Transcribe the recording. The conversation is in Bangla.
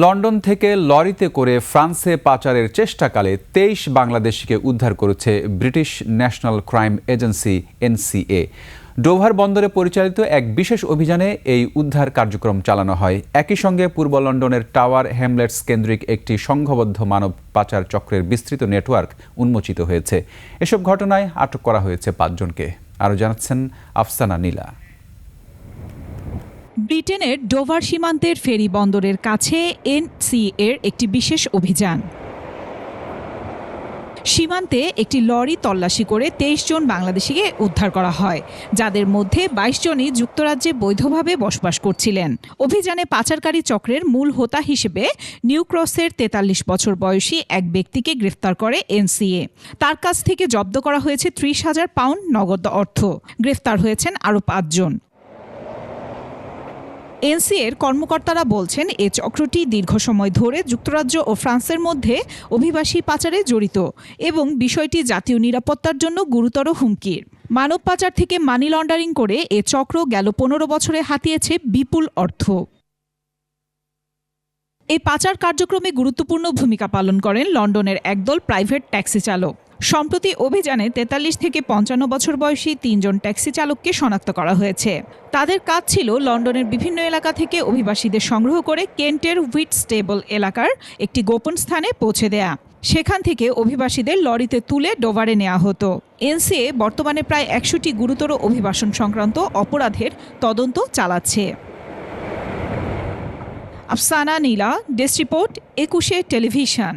লন্ডন থেকে লরিতে করে ফ্রান্সে পাচারের চেষ্টাকালে ২৩ বাংলাদেশিকে উদ্ধার করেছে British national crime agency NCA. Dover বন্দরে পরিচালিত এক বিশেষ অভিযানে এই উদ্ধার কার্যক্রম চালানো হয়। একই সঙ্গে পূর্ব লন্ডনের টাওয়ার হ্যামলেটস কেন্দ্রিক একটি সংঘবদ্ধ মানব পাচার চক্রের বিস্তৃত নেটওয়ার্ক উন্মোচিত হয়েছে। এসব ঘটনায় আটক করা হয়েছে ৫ জনকে। আরও জানাচ্ছেন আফসানা নীলা। ব্রিটেনের ডোভার সীমান্তের ফেরি বন্দরের কাছে এনসিএর একটি বিশেষ অভিযান। সীমান্তে একটি লরি তল্লাশি করে ২৩ জন বাংলাদেশিকে উদ্ধার করা হয়, যাদের মধ্যে ২২ জনই যুক্তরাজ্যে বৈধভাবে বসবাস করছিলেন। অভিযানে পাচারকারী চক্রের মূল হোতা হিসেবে নিউ ক্রসের ৪৩ বছর বয়সী এক ব্যক্তিকে গ্রেফতার করে এনসিএ। তার কাছ থেকে জব্দ করা হয়েছে ৩০,০০০ পাউন্ড নগদ অর্থ। গ্রেফতার হয়েছেন আরও ৫ জন। এনসিএর কর্মকর্তারা বলছেন, এ চক্রটি দীর্ঘ সময় ধরে যুক্তরাজ্য ও ফ্রান্সের মধ্যে অভিবাসী পাচারে জড়িত এবং বিষয়টি জাতীয় নিরাপত্তার জন্য গুরুতর হুমকির। মানব পাচার থেকে মানি লন্ডারিং করে এ চক্র গেল ১৫ বছরে হাতিয়েছে বিপুল অর্থ। এই পাচার কার্যক্রমে গুরুত্বপূর্ণ ভূমিকা পালন করেন লন্ডনের একদল প্রাইভেট ট্যাক্সি চালক। সম্প্রতি অভিযানে ৪৩ থেকে ৫৫ বছর বয়সী ৩ জন ট্যাক্সি চালককে শনাক্ত করা হয়েছে। তাদের কাজ ছিল লন্ডনের বিভিন্ন এলাকা থেকে অভিবাসীদের সংগ্রহ করে কেন্টের হুইটস্টেবল এলাকার একটি গোপন স্থানে পৌঁছে দেয়া। সেখান থেকে অভিবাসীদের লরিতে তুলে ডোভারে নেওয়া হতো। এনসিএ বর্তমানে প্রায় ১০০টি গুরুতর অভিবাসন সংক্রান্ত অপরাধের তদন্ত চালাচ্ছে। আফসানা নীলা, ডেস্ক রিপোর্ট, ২১ টেলিভিশন।